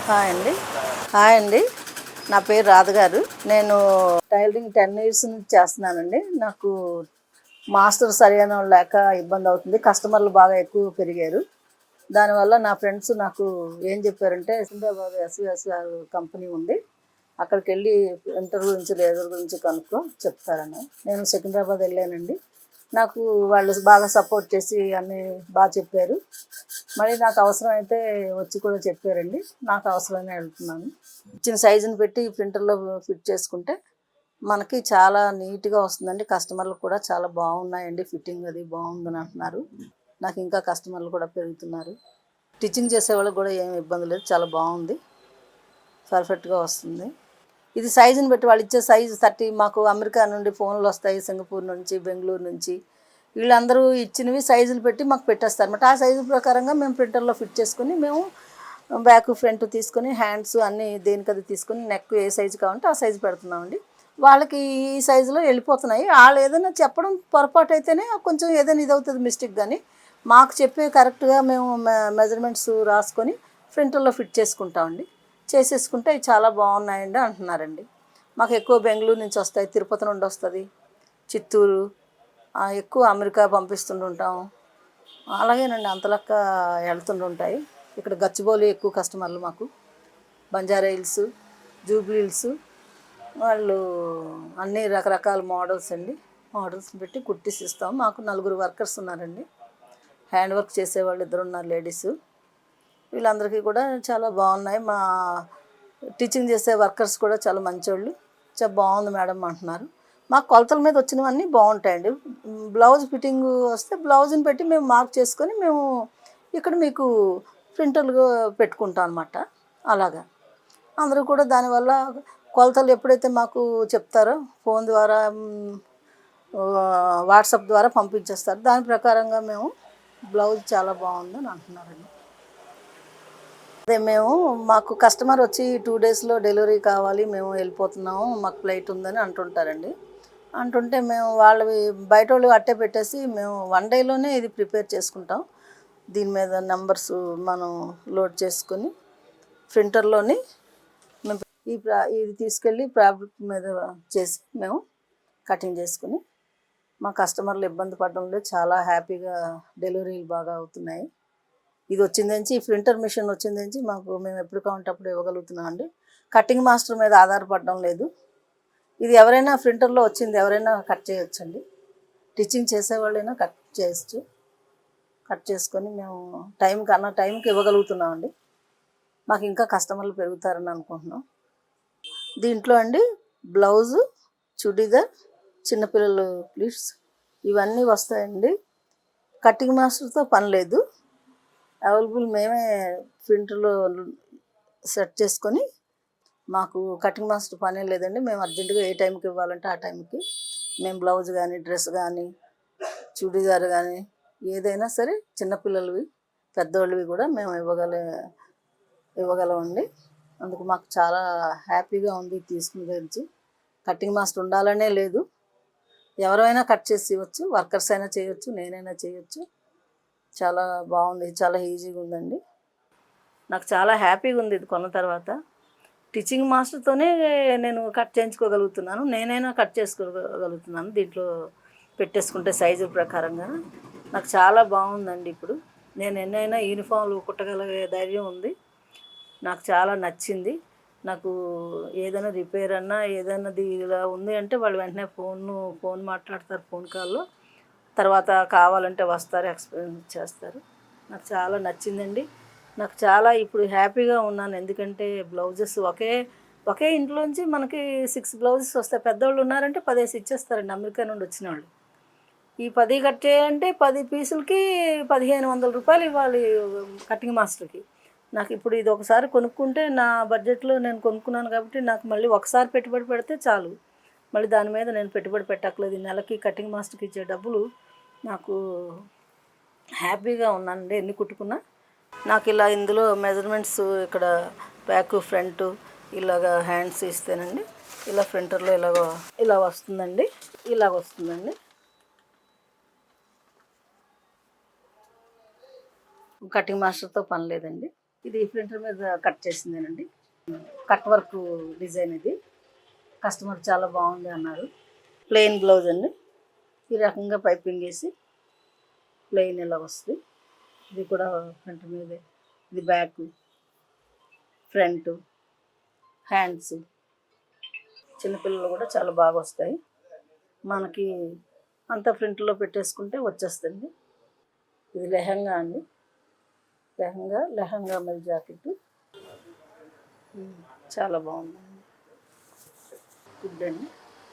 Hi అండి. Hi అండి. నా పేరు రాధ గారు. నేను టైలరింగ్ 10 ఇయర్స్ నుంచి చేస్తున్నానండి. నాకు మాస్టర్ సరైన లేక ఇబ్బంది అవుతుంది. కస్టమర్లు బాగా ఎక్కువ పెరిగారు. దానివల్ల నా ఫ్రెండ్స్ నాకు ఏం చెప్పారంటే సికింద్రాబాద్ ఎస్విఎస్ఆర్ కంపెనీ ఉంది, అక్కడికి వెళ్ళి ఇంటర్ గురించి లేజర్ గురించి కనుక్కో చెప్తారని. నేను సికింద్రాబాద్ వెళ్ళానండి. నాకు వాళ్ళు బాగా సపోర్ట్ చేసి అన్నీ బాగా చెప్పారు. మళ్ళీ నాకు అవసరమైతే వచ్చి కూడా చెప్పారండి. నాకు అవసరమే వెళ్తున్నాను. ఇచ్చిన సైజుని పెట్టి ప్రింటర్లో ఫిట్ చేసుకుంటే మనకి చాలా నీట్గా వస్తుందండి. కస్టమర్లు కూడా చాలా బాగున్నాయండి, ఫిట్టింగ్ అది బాగుందని అంటున్నారు. నాకు ఇంకా కస్టమర్లు కూడా పెరుగుతున్నారు. స్టిచ్చింగ్ చేసేవాళ్ళకి కూడా ఏమి ఇబ్బంది లేదు, చాలా బాగుంది, పర్ఫెక్ట్గా వస్తుంది. ఇది సైజుని బట్టి వాళ్ళు ఇచ్చే సైజు 30. మాకు అమెరికా నుండి ఫోన్లు వస్తాయి, సింగపూర్ నుంచి, బెంగళూరు నుంచి. వీళ్ళందరూ ఇచ్చినవి సైజులు పెట్టి మాకు పెట్టేస్తారు అన్నమాట. ఆ సైజు ప్రకారంగా మేము ప్రింటర్లో ఫిట్ చేసుకొని మేము బ్యాక్ ఫ్రంట్ తీసుకొని హ్యాండ్స్ అన్నీ దేనికది తీసుకొని నెక్ ఏ సైజు కావాలంటే ఆ సైజు పెడుతున్నామండి. వాళ్ళకి ఈ సైజులో వెళ్ళిపోతున్నాయి. వాళ్ళు ఏదైనా చెప్పడం పొరపాటు అయితేనే కొంచెం ఏదైనా ఇది అవుతుంది మిస్టేక్, కానీ మాకు చెప్పే కరెక్ట్గా మేము మెజర్మెంట్స్ రాసుకొని ప్రింటర్లో ఫిట్ చేసుకుంటామండి. చేసేసుకుంటే అవి చాలా బాగున్నాయండి అంటున్నారండి. మాకు ఎక్కువ బెంగళూరు నుంచి వస్తాయి, తిరుపతి నుండి వస్తుంది, చిత్తూరు, ఎక్కువ అమెరికా పంపిస్తుంటాం. అలాగేనండి, అంతలక్క వెళ్తుంటాయి. ఇక్కడ గచ్చిబౌలి ఎక్కువ కస్టమర్లు మాకు. బంజారా హిల్స్, జూబ్లీ హిల్స్ వాళ్ళు అన్ని రకరకాల మోడల్స్ అండి. మోడల్స్ పెట్టి కుట్టిసి ఇస్తాం. మాకు 4 వర్కర్స్ ఉన్నారండి. హ్యాండ్ వర్క్ చేసేవాళ్ళు 2 ఉన్నారు, లేడీస్. వీళ్ళందరికీ కూడా చాలా బాగున్నాయి. మా టీచింగ్ చేసే వర్కర్స్ కూడా చాలా మంచోళ్ళు. చాలా బాగుంది మేడం అంటున్నారు. మాకు కొలతల మీద వచ్చినవన్నీ బాగుంటాయండి. బ్లౌజ్ ఫిట్టింగ్ వస్తే బ్లౌజ్ని పెట్టి మేము మార్క్ చేసుకొని మేము ఇక్కడ మీకు ప్రింటర్లు పెట్టుకుంటాం అన్నమాట. అలాగా అందరూ కూడా దానివల్ల కొలతలు ఎప్పుడైతే మాకు చెప్తారో ఫోన్ ద్వారా, వాట్సాప్ ద్వారా పంపించేస్తారు. దాని ప్రకారంగా మేము బ్లౌజ్ చాలా బాగుందని అంటున్నారండి. అదే మేము మాకు కస్టమర్ వచ్చి 2 డేస్లో డెలివరీ కావాలి, మేము వెళ్ళిపోతున్నాము, మాకు ఫ్లైట్ ఉందని అంటుంటారండి. అంటుంటే మేము వాళ్ళవి బయట వాళ్ళు అట్టే పెట్టేసి మేము 1 డేలోనే ఇది ప్రిపేర్ చేసుకుంటాం. దీని మీద నెంబర్స్ మనం లోడ్ చేసుకొని ప్రింటర్లోని మేము ఇది తీసుకెళ్ళి ఫ్యాబ్రిక్ మీద చేసి మేము కటింగ్ చేసుకుని మా కస్టమర్లు ఇబ్బంది పడడం లేదు, చాలా హ్యాపీగా డెలివరీలు బాగా అవుతున్నాయి. ఇది వచ్చిందని ఈ ప్రింటర్ మిషన్ వచ్చిందని మాకు మేము ఎప్పుడు కావాలంటే అప్పుడు ఇవ్వగలుగుతున్నాం అండి. కటింగ్ మాస్టర్ మీద ఆధారపడడం లేదు. ఇది ఎవరైనా ప్రింటర్లో వచ్చింది ఎవరైనా కట్ చేయొచ్చండి. టీచింగ్ చేసేవాళ్ళైనా కట్ చేయొచ్చు. కట్ చేసుకొని మేము టైంకి ఇవ్వగలుగుతున్నామండి. మాకు ఇంకా కస్టమర్లు పెరుగుతారని అనుకుంటున్నాం. దీంట్లో అండి బ్లౌజు, చుడీదార్, చిన్నపిల్లలు ప్లీట్స్ ఇవన్నీ వస్తాయండి. కటింగ్ మాస్టర్తో పని లేదు, అవైలబుల్ మేమే ప్రింటర్లో సెట్ చేసుకొని మాకు కటింగ్ మాస్టర్ పనే లేదండి. మేము అర్జెంటుగా ఏ టైంకి ఇవ్వాలంటే ఆ టైంకి మేము బ్లౌజ్ కానీ, డ్రెస్ కానీ, చుడీదార్ కానీ ఏదైనా సరే చిన్నపిల్లలవి పెద్దవాళ్ళవి కూడా మేము ఇవ్వగలమండి. అందుకు మాకు చాలా హ్యాపీగా ఉంది తీసుకున్న గురించి. కటింగ్ మాస్టర్ ఉండాలనే లేదు, ఎవరైనా కట్ చేసి ఇవ్వచ్చు, వర్కర్స్ అయినా చేయొచ్చు, నేనైనా చేయొచ్చు. చాలా బాగుంది, చాలా ఈజీగా ఉందండి. నాకు చాలా హ్యాపీగా ఉంది ఇది కొన్న తర్వాత. టీచింగ్ మాస్టర్తోనే నేను కట్ చేయించుకోగలుగుతున్నాను, నేనైనా కట్ చేసుకోగలుగుతున్నాను దీంట్లో పెట్టేసుకుంటే సైజు ప్రకారంగా. నాకు చాలా బాగుందండి. ఇప్పుడు నేను ఎన్నైనా యూనిఫామ్లు కుట్టగలిగే ధైర్యం ఉంది. నాకు చాలా నచ్చింది. నాకు ఏదైనా రిపేర్ అన్నా ఏదైనా ఇలా ఉంది అంటే వాళ్ళు వెంటనే ఫోన్ మాట్లాడతారు, ఫోన్ కాల్లో. తర్వాత కావాలంటే వస్తారు, ఎక్స్ప్లెయిన్ చేస్తారు. నాకు చాలా నచ్చిందండి. నాకు చాలా ఇప్పుడు హ్యాపీగా ఉన్నాను. ఎందుకంటే బ్లౌజెస్ ఒకే ఇంట్లోంచి మనకి 6 బ్లౌజెస్ వస్తాయి. పెద్దవాళ్ళు ఉన్నారంటే 10 ఇచ్చేస్తారండి అమెరికా నుండి వచ్చిన వాళ్ళు. ఈ 10 కట్ చేయాలంటే 10 పీసులకి 1500 రూపాయలు ఇవ్వాలి కటింగ్ మాస్టర్కి. నాకు ఇప్పుడు ఇది ఒకసారి కొనుక్కుంటే నా బడ్జెట్లో నేను కొనుక్కున్నాను కాబట్టి నాకు మళ్ళీ ఒకసారి పెట్టుబడి పెడితే చాలు, మళ్ళీ దాని మీద నేను పెట్టుబడి పెట్టక్కర్లేదు. నెలకి కటింగ్ మాస్టర్కి ఇచ్చే డబ్బులు నాకు హ్యాపీగా ఉన్నానండి. ఎన్ని కుట్టుకున్నా నాకు ఇలా ఇందులో మెజర్మెంట్స్ ఇక్కడ బ్యాక్ ఫ్రంట్ ఇలాగ హ్యాండ్స్ ఇస్తేనండి ఇలా ప్రింటర్లో ఇలా వస్తుందండి. కటింగ్ మాస్టర్తో పని లేదండి. ఇది ప్రింటర్ మీద కట్ చేసిందేనండి. కట్ వర్క్ డిజైన్ ఇది. కస్టమర్ చాలా బాగుంది అన్నారు. ప్లెయిన్ బ్లౌజ్ అండి. ఈ రకంగా పైపింగ్ వేసి ప్లెయిన్ ఇలా వస్తుంది. ఇది కూడా ప్రింటర్ మీదే. ఇది బ్యాక్, ఫ్రంట్, హ్యాండ్స్. చిన్నపిల్లలు కూడా చాలా బాగా వస్తాయి. మనకి అంతా ప్రింట్లో పెట్టేసుకుంటే వచ్చేస్తుంది. ఇది లెహంగా అండి. లెహంగా మీద జాకెట్ చాలా బాగుందండి. గుడ్ అండి.